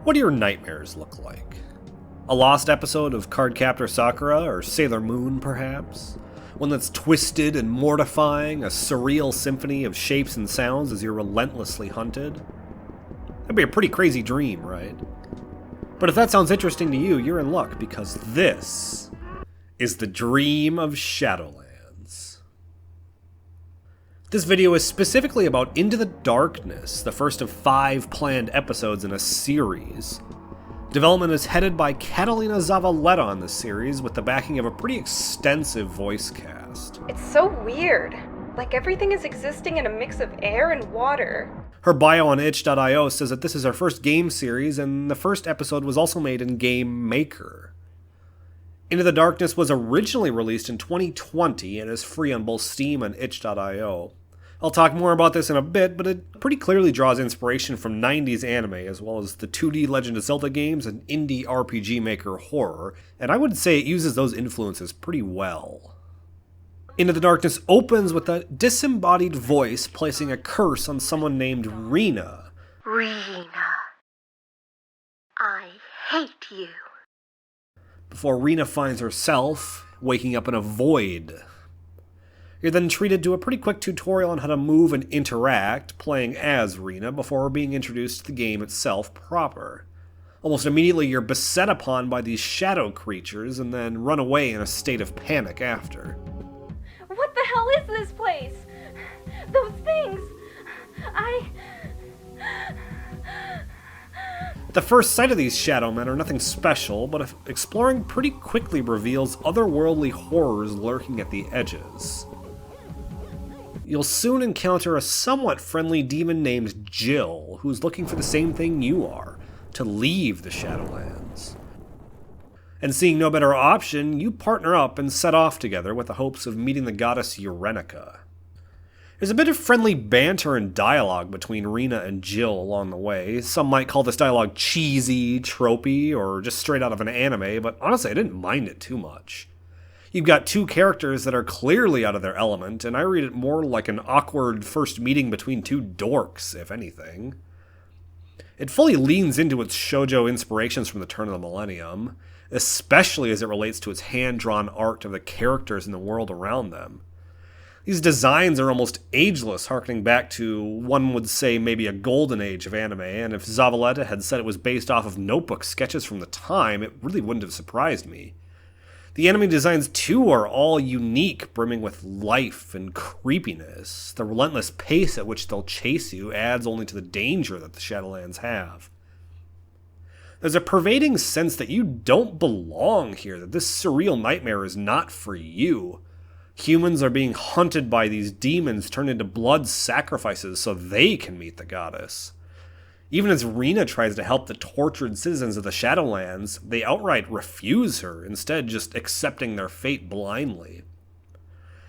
What do your nightmares look like? A lost episode of Cardcaptor Sakura or Sailor Moon, perhaps? One that's twisted and mortifying, a surreal symphony of shapes and sounds as you're relentlessly hunted? That'd be a pretty crazy dream, right? But if that sounds interesting to you, you're in luck, because this is the Dream of Shadowlands. This video is specifically about Into the Darkness, the first of 5 planned episodes in a series. Development is headed by Catalina Zavaleta on this series, with the backing of a pretty extensive voice cast. It's so weird. Like everything is existing in a mix of air and water. Her bio on itch.io says that this is her first game series, and the first episode was also made in Game Maker. Into the Darkness was originally released in 2020 and is free on both Steam and itch.io. I'll talk more about this in a bit, but it pretty clearly draws inspiration from 90s anime, as well as the 2D Legend of Zelda games and indie RPG Maker horror, and I would say it uses those influences pretty well. Into the Darkness opens with a disembodied voice placing a curse on someone named Rena. Rena, I hate you. Before Rena finds herself waking up in a void. You're then treated to a pretty quick tutorial on how to move and interact, playing as Rena, before being introduced to the game itself proper. Almost immediately you're beset upon by these shadow creatures, and then run away in a state of panic after. What the hell is this place? Those things! The first sight of these shadow men are nothing special, but exploring pretty quickly reveals otherworldly horrors lurking at the edges. You'll soon encounter a somewhat friendly demon named Jill, who's looking for the same thing you are, to leave the Shadowlands. And seeing no better option, you partner up and set off together with the hopes of meeting the goddess Eurenica. There's a bit of friendly banter and dialogue between Rena and Jill along the way. Some might call this dialogue cheesy, tropey, or just straight out of an anime, but honestly I didn't mind it too much. You've got 2 characters that are clearly out of their element, and I read it more like an awkward first meeting between 2 dorks, if anything. It fully leans into its shoujo inspirations from the turn of the millennium, especially as it relates to its hand-drawn art of the characters and the world around them. These designs are almost ageless, harkening back to, one would say, maybe a golden age of anime, and if Zavaleta had said it was based off of notebook sketches from the time, it really wouldn't have surprised me. The enemy designs, too, are all unique, brimming with life and creepiness. The relentless pace at which they'll chase you adds only to the danger that the Shadowlands have. There's a pervading sense that you don't belong here, that this surreal nightmare is not for you. Humans are being hunted by these demons turned into blood sacrifices so they can meet the goddess. Even as Rena tries to help the tortured citizens of the Shadowlands, they outright refuse her, instead just accepting their fate blindly.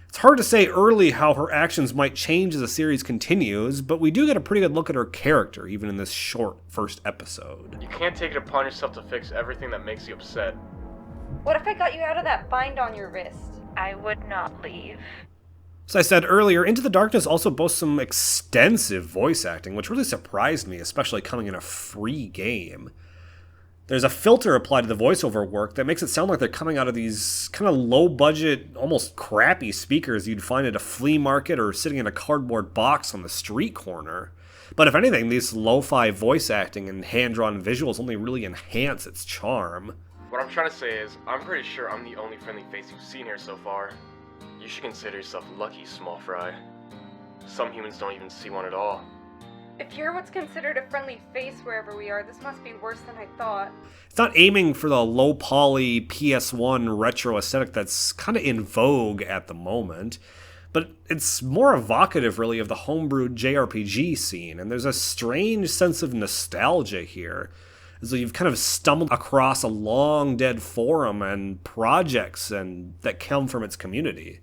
It's hard to say early how her actions might change as the series continues, but we do get a pretty good look at her character, even in this short first episode. You can't take it upon yourself to fix everything that makes you upset. What if I got you out of that bind on your wrist? I would not leave. As I said earlier, Into the Darkness also boasts some extensive voice acting, which really surprised me, especially coming in a free game. There's a filter applied to the voiceover work that makes it sound like they're coming out of these kind of low-budget, almost crappy speakers you'd find at a flea market or sitting in a cardboard box on the street corner. But if anything, these lo-fi voice acting and hand-drawn visuals only really enhance its charm. What I'm trying to say is, I'm pretty sure I'm the only friendly face you've seen here so far. You should consider yourself lucky, small fry. Some humans don't even see one at all. If you're what's considered a friendly face wherever we are, this must be worse than I thought. It's not aiming for the low-poly PS1 retro aesthetic that's kind of in vogue at the moment, but it's more evocative, really, of the homebrewed JRPG scene, and there's a strange sense of nostalgia here, as though you've kind of stumbled across a long-dead forum and projects that come from its community.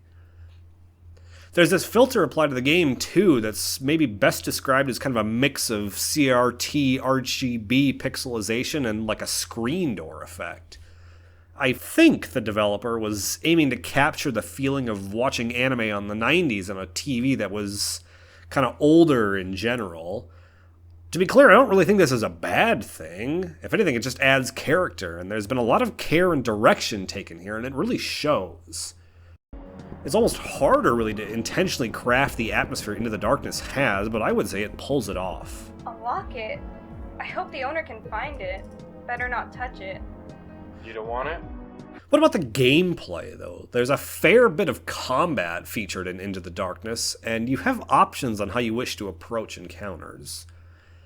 There's this filter applied to the game, too, that's maybe best described as kind of a mix of CRT, RGB pixelization, and like a screen door effect. I think the developer was aiming to capture the feeling of watching anime on the 90s on a TV that was kind of older in general. To be clear, I don't really think this is a bad thing. If anything, it just adds character, and there's been a lot of care and direction taken here, and it really shows. It's almost harder, really, to intentionally craft the atmosphere Into the Darkness has, but I would say it pulls it off. A locket? I hope the owner can find it. Better not touch it. You don't want it? What about the gameplay, though? There's a fair bit of combat featured in Into the Darkness, and you have options on how you wish to approach encounters.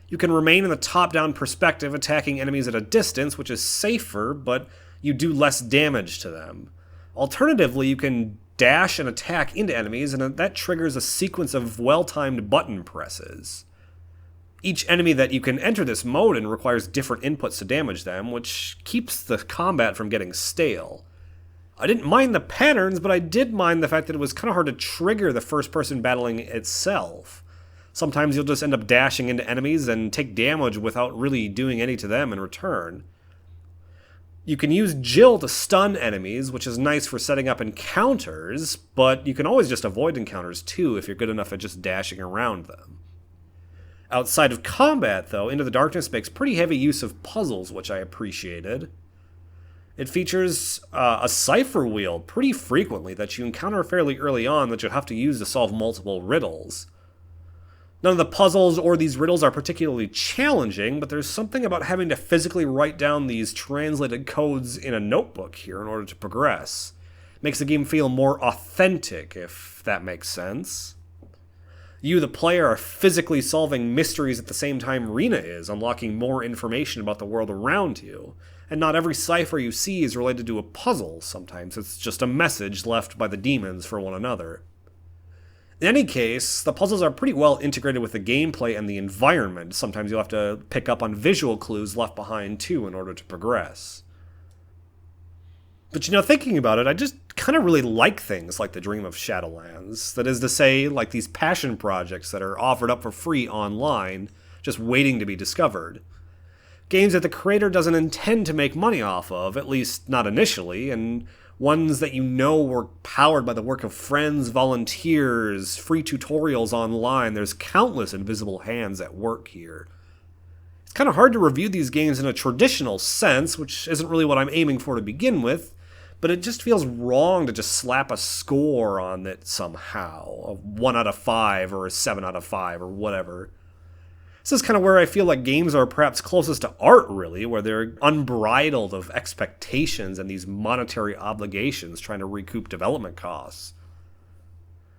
You can remain in the top-down perspective, attacking enemies at a distance, which is safer, but you do less damage to them. Alternatively, you can dash and attack into enemies, and that triggers a sequence of well-timed button presses. Each enemy that you can enter this mode in requires different inputs to damage them, which keeps the combat from getting stale. I didn't mind the patterns, but I did mind the fact that it was kind of hard to trigger the first person battling itself. Sometimes you'll just end up dashing into enemies and take damage without really doing any to them in return. You can use Jill to stun enemies, which is nice for setting up encounters, but you can always just avoid encounters too if you're good enough at just dashing around them. Outside of combat, though, Into the Darkness makes pretty heavy use of puzzles, which I appreciated. It features a cipher wheel pretty frequently that you encounter fairly early on that you'll have to use to solve multiple riddles. None of the puzzles or these riddles are particularly challenging, but there's something about having to physically write down these translated codes in a notebook here in order to progress. It makes the game feel more authentic, if that makes sense. You, the player, are physically solving mysteries at the same time Rena is, unlocking more information about the world around you. And not every cipher you see is related to a puzzle. Sometimes it's just a message left by the demons for one another. In any case, the puzzles are pretty well integrated with the gameplay and the environment. Sometimes you'll have to pick up on visual clues left behind too in order to progress. But thinking about it, I just kind of really like things like the Dream of Shadowlands. That is to say, like these passion projects that are offered up for free online, just waiting to be discovered. Games that the creator doesn't intend to make money off of, at least not initially, and ones that were powered by the work of friends, volunteers, free tutorials online. There's countless invisible hands at work here. It's kind of hard to review these games in a traditional sense, which isn't really what I'm aiming for to begin with, but it just feels wrong to just slap a score on it somehow, a 1 out of 5 or a 7 out of 5 or whatever. This is kind of where I feel like games are perhaps closest to art, really, where they're unbridled of expectations and these monetary obligations trying to recoup development costs.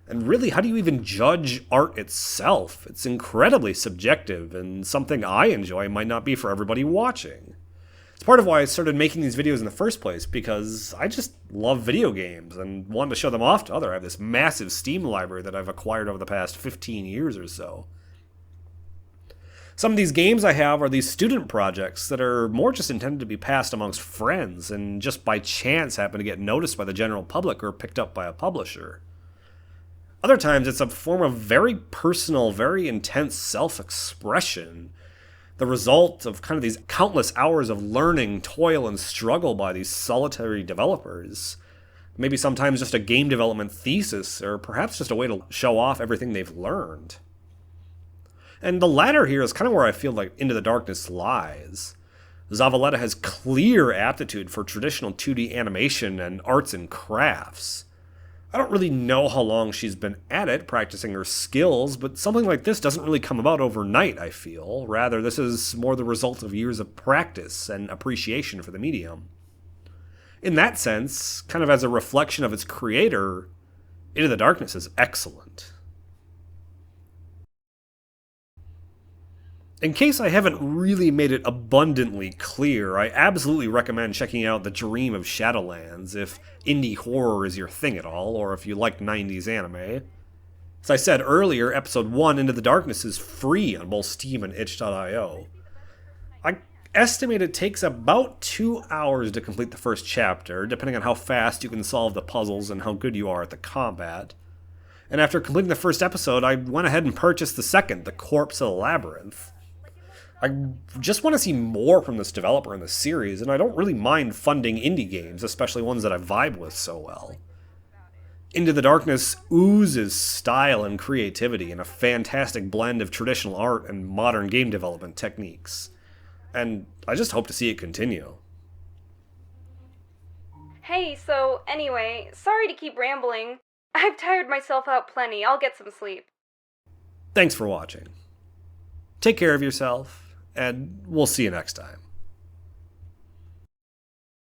And really, how do you even judge art itself? It's incredibly subjective, and something I enjoy might not be for everybody watching. It's part of why I started making these videos in the first place, because I just love video games and wanted to show them off to others. I have this massive Steam library that I've acquired over the past 15 years or so. Some of these games I have are these student projects that are more just intended to be passed amongst friends and just by chance happen to get noticed by the general public or picked up by a publisher. Other times it's a form of very personal, very intense self-expression, the result of kind of these countless hours of learning, toil, and struggle by these solitary developers. Maybe sometimes just a game development thesis, or perhaps just a way to show off everything they've learned. And the latter here is kind of where I feel like Into the Darkness lies. Zavaleta has clear aptitude for traditional 2D animation and arts and crafts. I don't really know how long she's been at it, practicing her skills, but something like this doesn't really come about overnight, I feel. Rather, this is more the result of years of practice and appreciation for the medium. In that sense, kind of as a reflection of its creator, Into the Darkness is excellent. In case I haven't really made it abundantly clear, I absolutely recommend checking out The Dream of Shadowlands if indie horror is your thing at all, or if you like 90s anime. As I said earlier, Episode 1, Into the Darkness, is free on both Steam and itch.io. I estimate it takes about 2 hours to complete the first chapter, depending on how fast you can solve the puzzles and how good you are at the combat. And after completing the first episode, I went ahead and purchased the second, The Corpse of the Labyrinth. I just want to see more from this developer in the series, and I don't really mind funding indie games, especially ones that I vibe with so well. Into the Darkness oozes style and creativity in a fantastic blend of traditional art and modern game development techniques. And I just hope to see it continue. Hey, so anyway, sorry to keep rambling. I've tired myself out plenty. I'll get some sleep. Thanks for watching. Take care of yourself, and we'll see you next time.